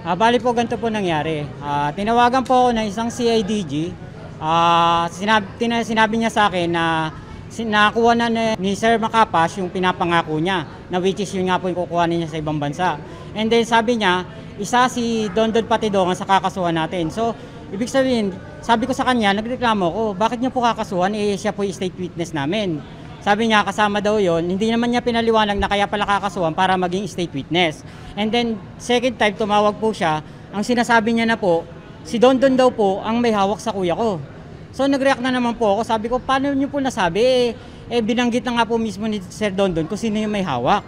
Bali po ganito po nangyari. Tinawagan po ako ng isang CIDG. Sinabi niya sa akin na nakuha na ni Sir Macapas yung pinapangako niya, na which is yun nga po yung kukuhanin niya sa ibang bansa. And then sabi niya, isa si Dondon Patidongan sa kakasuhan natin. So, ibig sabihin, sabi ko sa kanya, nagreklamo ko, bakit niya po kakasuhan? Siya po yung state witness namin. Sabi niya, kasama daw yon, hindi naman niya pinaliwanag na kaya pala kakasuhan para maging state witness. And then, second time, tumawag po siya, ang sinasabi niya na po, si Dondon daw po ang may hawak sa kuya ko. So, nag-react na naman po ako, sabi ko, paano niyo po nasabi? Binanggit na nga po mismo ni Sir Dondon kung sino yung may hawak.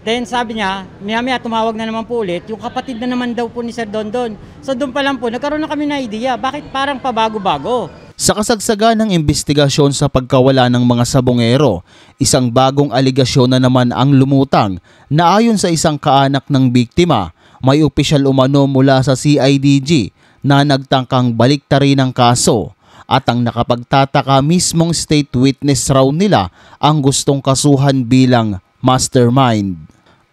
Then sabi niya, maya tumawag na naman po ulit, yung kapatid na naman daw po ni Sir Dondon. So doon pa lang po, nagkaroon na kami na idea, bakit parang pabago-bago? Sa kasagsagan ng investigasyon sa pagkawala ng mga sabongero, isang bagong aligasyon na naman ang lumutang na ayon sa isang kaanak ng biktima, may opisyal umano mula sa CIDG na nagtangkang baliktarin ang kaso at ang nakapagtataka mismong state witness raw nila ang gustong kasuhan bilang mastermind.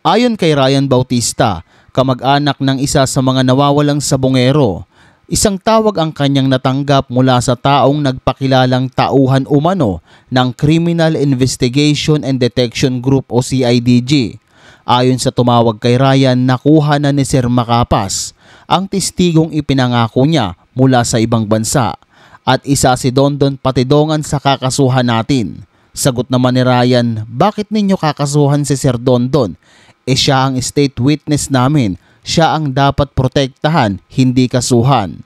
Ayon kay Ryan Bautista, kamag-anak ng isa sa mga nawawalang sabongero, isang tawag ang kanyang natanggap mula sa taong nagpakilalang tauhan umano ng Criminal Investigation and Detection Group o CIDG. Ayon sa tumawag kay Ryan, nakuha na ni Sir Macapas ang testigong ipinangako niya mula sa ibang bansa at isa si Dondon Patidongan sa kakasuhan natin. Sagot naman ni Ryan, bakit ninyo kakasuhan si Sir Dondon? Siya ang state witness namin, siya ang dapat protektahan, hindi kasuhan.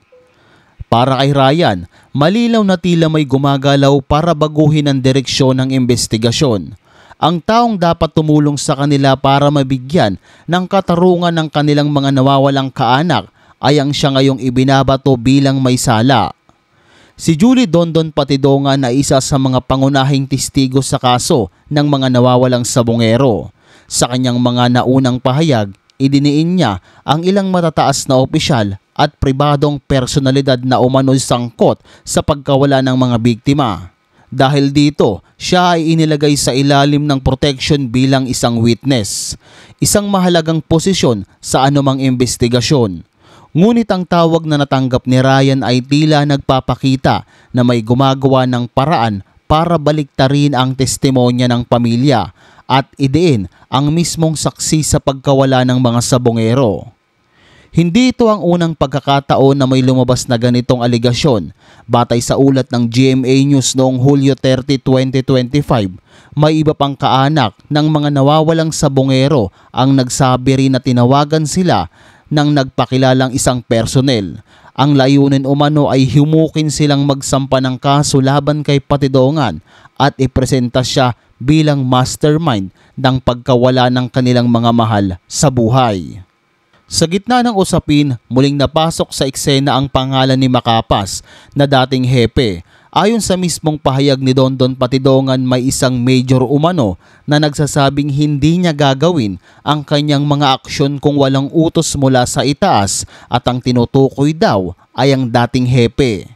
Para kay Ryan, malinaw na tila may gumagalaw para baguhin ang direksyon ng investigasyon. Ang taong dapat tumulong sa kanila para mabigyan ng katarungan ng kanilang mga nawawalang kaanak ay ang siya ngayong ibinabato bilang may sala. Si Julie Dondon Patidongan ay isa sa mga pangunahing testigo sa kaso ng mga nawawalang sabongero. Sa kanyang mga naunang pahayag, idiniin niya ang ilang matataas na opisyal at pribadong personalidad na umano'y sangkot sa pagkawala ng mga biktima. Dahil dito, siya ay inilagay sa ilalim ng protection bilang isang witness, isang mahalagang posisyon sa anumang investigasyon. Ngunit ang tawag na natanggap ni Ryan ay tila nagpapakita na may gumagawa ng paraan para baliktarin ang testimonya ng pamilya at idein ang mismong saksi sa pagkawala ng mga sabongero. Hindi ito ang unang pagkakataon na may lumabas na ganitong aligasyon. Batay sa ulat ng GMA News noong Hulyo 30, 2025, may iba pang kaanak ng mga nawawalang sabongero ang nagsabi rin na tinawagan sila ng nagpakilalang isang personnel. Ang layunin umano ay humukin silang magsampa ng kaso laban kay Patidongan at ipresenta siya bilang mastermind ng pagkawala ng kanilang mga mahal sa buhay. Sa gitna ng usapin, muling napasok sa eksena ang pangalan ni Macapas na dating hepe. Ayon sa mismong pahayag ni Dondon Patidongan, may isang major umano na nagsasabing hindi niya gagawin ang kanyang mga aksyon kung walang utos mula sa itaas at ang tinutukoy daw ay ang dating hepe.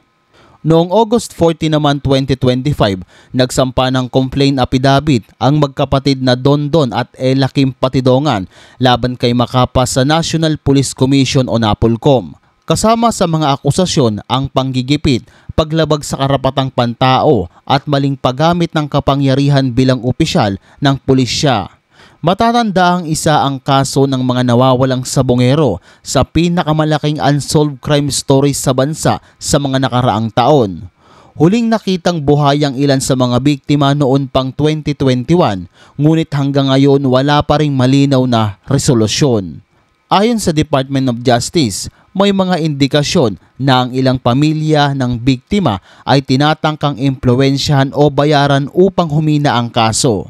Noong August 14 naman 2025, nagsampa ng complaint affidavit ang magkapatid na Dondon at Ella Kim Patidongan laban kay Macapas sa National Police Commission o NAPOLCOM. Kasama sa mga akusasyon ang panggigipit, paglabag sa karapatang pantao at maling paggamit ng kapangyarihan bilang opisyal ng pulisya. Matatanda ang isa ang kaso ng mga nawawalang sabongero sa pinakamalaking unsolved crime stories sa bansa sa mga nakaraang taon. Huling nakitang buhay ang ilan sa mga biktima noon pang 2021, ngunit hanggang ngayon wala pa ring malinaw na resolusyon. Ayon sa Department of Justice, may mga indikasyon na ang ilang pamilya ng biktima ay tinatangkang impluwensyahan o bayaran upang humina ang kaso.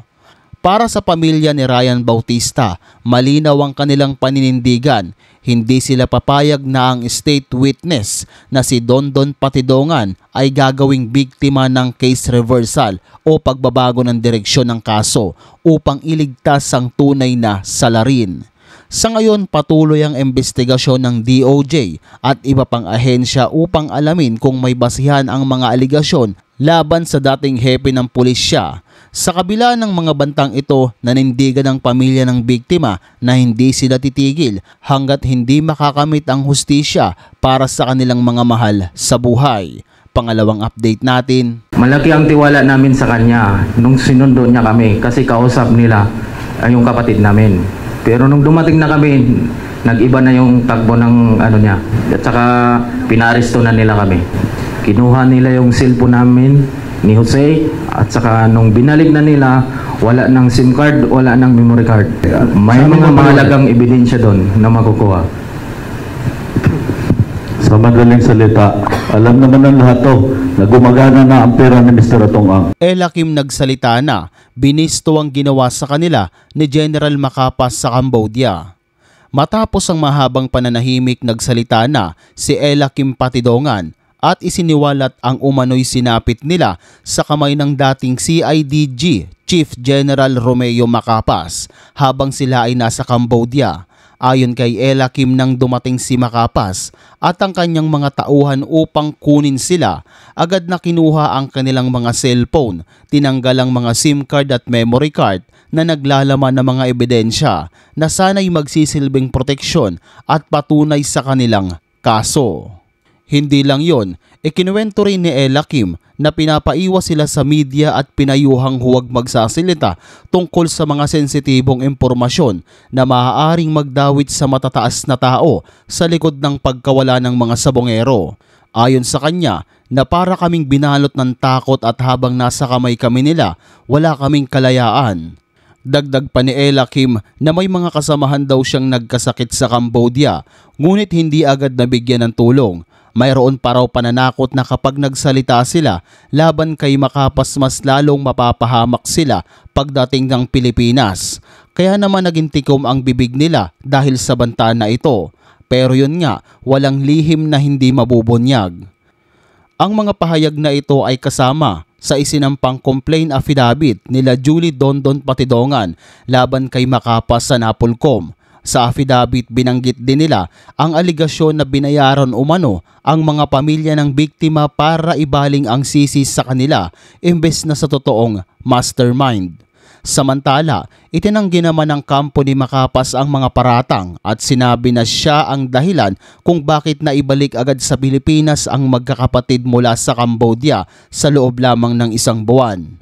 Para sa pamilya ni Ryan Bautista, malinaw ang kanilang paninindigan. Hindi sila papayag na ang state witness na si Dondon Patidongan ay gagawing biktima ng case reversal o pagbabago ng direksyon ng kaso upang iligtas ang tunay na salarin. Sa ngayon, patuloy ang investigasyon ng DOJ at iba pang ahensya upang alamin kung may basihan ang mga aligasyon laban sa dating hepe ng pulisya. Sa kabila ng mga bantang ito, nanindigan ng pamilya ng biktima na hindi sila titigil hanggat hindi makakamit ang hustisya para sa kanilang mga mahal sa buhay. Pangalawang update natin. Malaki ang tiwala namin sa kanya nung sinundo niya kami kasi kausap nila yung kapatid namin. Pero nung dumating na kami, nag-iba na yung takbo ng ano niya. At saka pinaresto na nila kami. Kinuha nila yung cellphone namin ni Jose at saka nung binalik na nila, wala ng SIM card, wala ng memory card. May mga mahalagang ebidensya doon na makukuha. Sa madaling salita, alam naman ng lahat to na gumagana na ang pera ni Mr. Atongang. Ella Kim nagsalita na, binisto ang ginawa sa kanila ni General Macapas sa Cambodia. Matapos ang mahabang pananahimik, nagsalita na si Ella Kim Patidongan at isiniwalat ang umano'y sinapit nila sa kamay ng dating CIDG Chief General Romeo Macapas habang sila ay nasa Cambodia. Ayon kay Ella Kim, nang dumating si Macapas at ang kanyang mga tauhan upang kunin sila, agad na kinuha ang kanilang mga cellphone, tinanggal ang mga SIM card at memory card na naglalaman ng mga ebidensya na sana'y magsisilbing proteksyon at patunay sa kanilang kaso. Hindi lang yon, ikinuwento rin ni Ella Kim na pinapaiwas sila sa media at pinayuhang huwag magsasalita tungkol sa mga sensitibong impormasyon na maaaring magdawit sa matataas na tao sa likod ng pagkawala ng mga sabongero. Ayon sa kanya, na para kaming binalot ng takot at habang nasa kamay kami nila, wala kaming kalayaan. Dagdag pa ni Ella Kim na may mga kasamahan daw siyang nagkasakit sa Cambodia, ngunit hindi agad nabigyan ng tulong. Mayroon pa raw pananakot na kapag nagsalita sila laban kay Macapas, mas lalong mapapahamak sila pagdating ng Pilipinas. Kaya naman naging tikom ang bibig nila dahil sa banta na ito. Pero yun nga, walang lihim na hindi mabubunyag. Ang mga pahayag na ito ay kasama sa isinampang complaint affidavit nila Julie Dondon Patidongan laban kay Macapas sa Napolcom. Sa affidavit, binanggit din nila ang aligasyon na binayaran umano ang mga pamilya ng biktima para ibaling ang sisi sa kanila imbes na sa totoong mastermind. Samantala, itinanggi naman ng kampo ni Macapas ang mga paratang at sinabi na siya ang dahilan kung bakit naibalik agad sa Pilipinas ang magkakapatid mula sa Cambodia sa loob lamang ng isang buwan.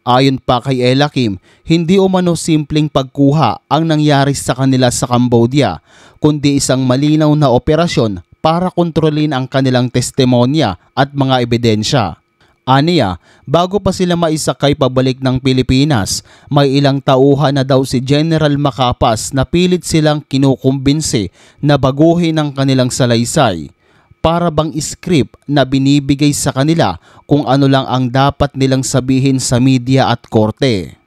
Ayon pa kay Ella Kim, hindi umano simpleng pagkuha ang nangyari sa kanila sa Cambodia, kundi isang malinaw na operasyon para kontrolin ang kanilang testimonya at mga ebidensya. Aniya, bago pa sila maisakay pabalik ng Pilipinas, may ilang tauhan na daw si General Macapas na pilit silang kinukumbinsi na baguhin ang kanilang salaysay. Para bang script na binibigay sa kanila kung ano lang ang dapat nilang sabihin sa media at korte.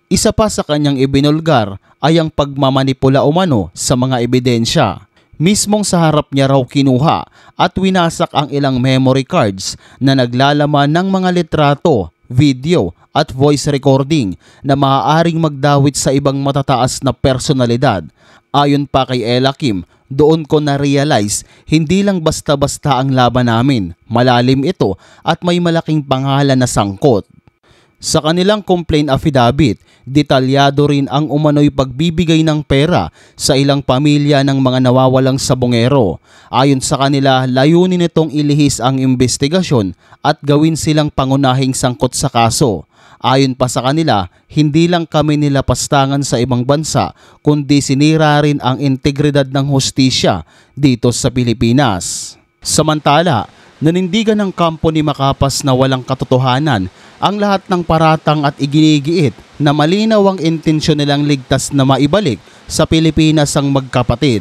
Isa pa sa kanyang ibinulgar ay ang pagmamanipula umano sa mga ebidensya. Mismong sa harap niya raw kinuha at winasak ang ilang memory cards na naglalaman ng mga litrato, video at voice recording na maaaring magdawit sa ibang matataas na personalidad. Ayon pa kay Ella Kim, doon ko na-realize hindi lang basta-basta ang laban namin, malalim ito at may malaking pangalan na sangkot. Sa kanilang complaint affidavit, detalyado rin ang umano'y pagbibigay ng pera sa ilang pamilya ng mga nawawalang sabongero. Ayon sa kanila, layunin nitong ilihis ang investigasyon at gawin silang pangunahing sangkot sa kaso. Ayon pa sa kanila, hindi lang kami nilapastangan sa ibang bansa, kundi sinira rin ang integridad ng hustisya dito sa Pilipinas. Samantala, nanindigan ng kampo ni Macapas na walang katotohanan ang lahat ng paratang at iginigiit na malinaw ang intensyon nilang ligtas na maibalik sa Pilipinas ang magkapatid.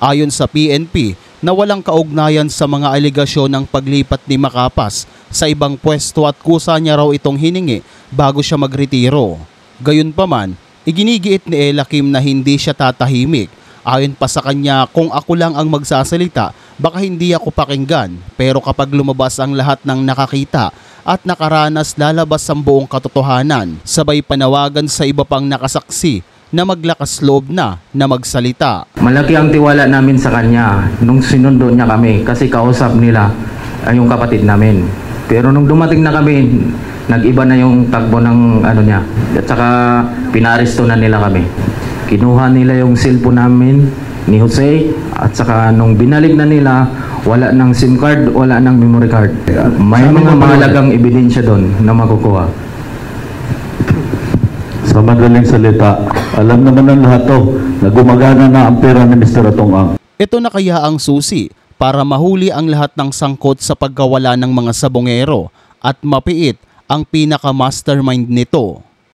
Ayon sa PNP, na walang kaugnayan sa mga aligasyon ng paglipat ni Macapas sa ibang pwesto at kusa niya raw itong hiningi bago siya magretiro. Gayunpaman, iginigiit ni Ella Kim na hindi siya tatahimik. Ayon pa sa kanya, kung ako lang ang magsasalita, baka hindi ako pakinggan, pero kapag lumabas ang lahat ng nakakita at nakaranas, lalabas ang buong katotohanan. Sabay panawagan sa iba pang nakasaksi na maglakas loob na magsalita. Malaki ang tiwala namin sa kanya nung sinundo niya kami kasi kausap nila yung kapatid namin. Pero nung dumating na kami, nag-iba na yung takbo ng ano niya. At saka pinaresto na nila kami. Kinuha nila yung cellphone namin ni Jose at saka nung binalik na nila, wala ng SIM card, wala ng memory card. May mga mahalagang ebidensya doon na makukuha. Sa madaling salita, alam naman ng lahat to na gumagana na ang pera ni Mr. Atong-ang. Ito na kaya ang susi para mahuli ang lahat ng sangkot sa pagkawala ng mga sabongero at mapiit ang pinaka-mastermind nito.